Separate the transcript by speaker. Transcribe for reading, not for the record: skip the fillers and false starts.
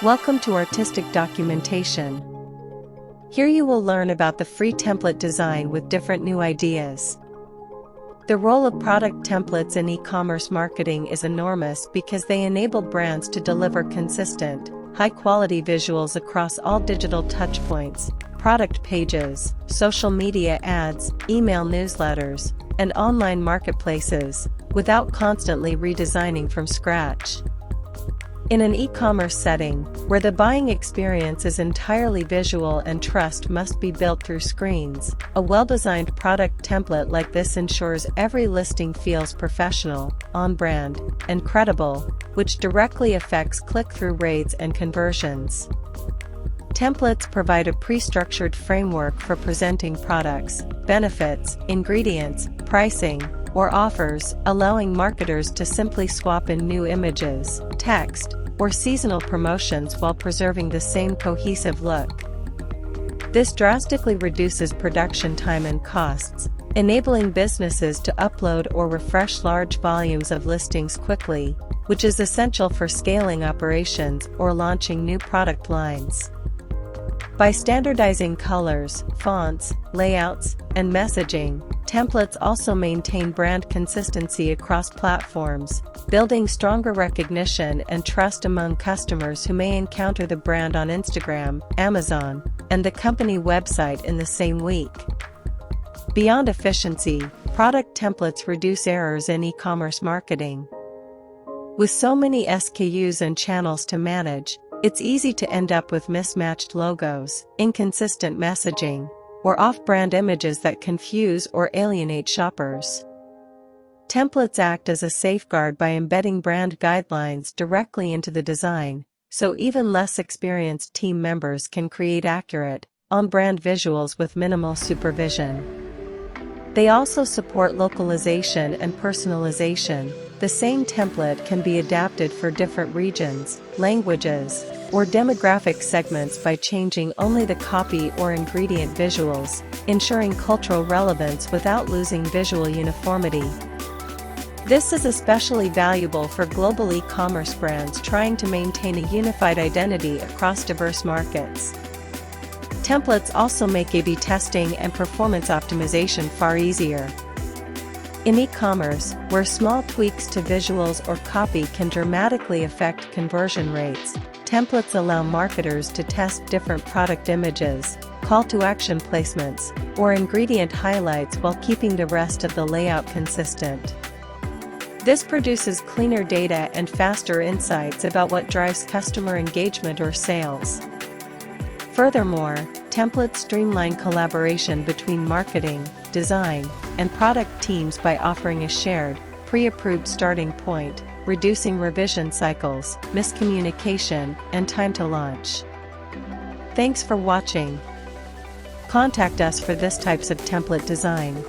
Speaker 1: Welcome to Artistic Documentation. Here you will learn about the free template design with different new ideas. The role of product templates in e-commerce marketing is enormous because they enable brands to deliver consistent, high-quality visuals across all digital touchpoints, product pages, social media ads, email newsletters, and online marketplaces, without constantly redesigning from scratch. In an e-commerce setting, where the buying experience is entirely visual and trust must be built through screens, a well-designed product template like this ensures every listing feels professional, on-brand, and credible, which directly affects click-through rates and conversions. Templates provide a pre-structured framework for presenting products, benefits, ingredients, pricing, or offers, allowing marketers to simply swap in new images, text, or seasonal promotions while preserving the same cohesive look. This drastically reduces production time and costs, enabling businesses to upload or refresh large volumes of listings quickly, which is essential for scaling operations or launching new product lines. By standardizing colors, fonts, layouts, and messaging, templates also maintain brand consistency across platforms, building stronger recognition and trust among customers who may encounter the brand on Instagram, Amazon, and the company website in the same week. Beyond efficiency, product templates reduce errors in e-commerce marketing. With so many SKUs and channels to manage, it's easy to end up with mismatched logos, inconsistent messaging, or off-brand images that confuse or alienate shoppers. Templates act as a safeguard by embedding brand guidelines directly into the design, so even less experienced team members can create accurate, on-brand visuals with minimal supervision. They also support localization and personalization. The same template can be adapted for different regions, languages, or demographic segments by changing only the copy or ingredient visuals, ensuring cultural relevance without losing visual uniformity. This is especially valuable for global e-commerce brands trying to maintain a unified identity across diverse markets. Templates also make A/B testing and performance optimization far easier. In e-commerce, where small tweaks to visuals or copy can dramatically affect conversion rates, templates allow marketers to test different product images, call-to-action placements, or ingredient highlights while keeping the rest of the layout consistent. This produces cleaner data and faster insights about what drives customer engagement or sales. Furthermore, templates streamline collaboration between marketing, design, and product teams by offering a shared, pre-approved starting point, reducing revision cycles, miscommunication, and time to launch. Thanks for watching. Contact us for this types of template design.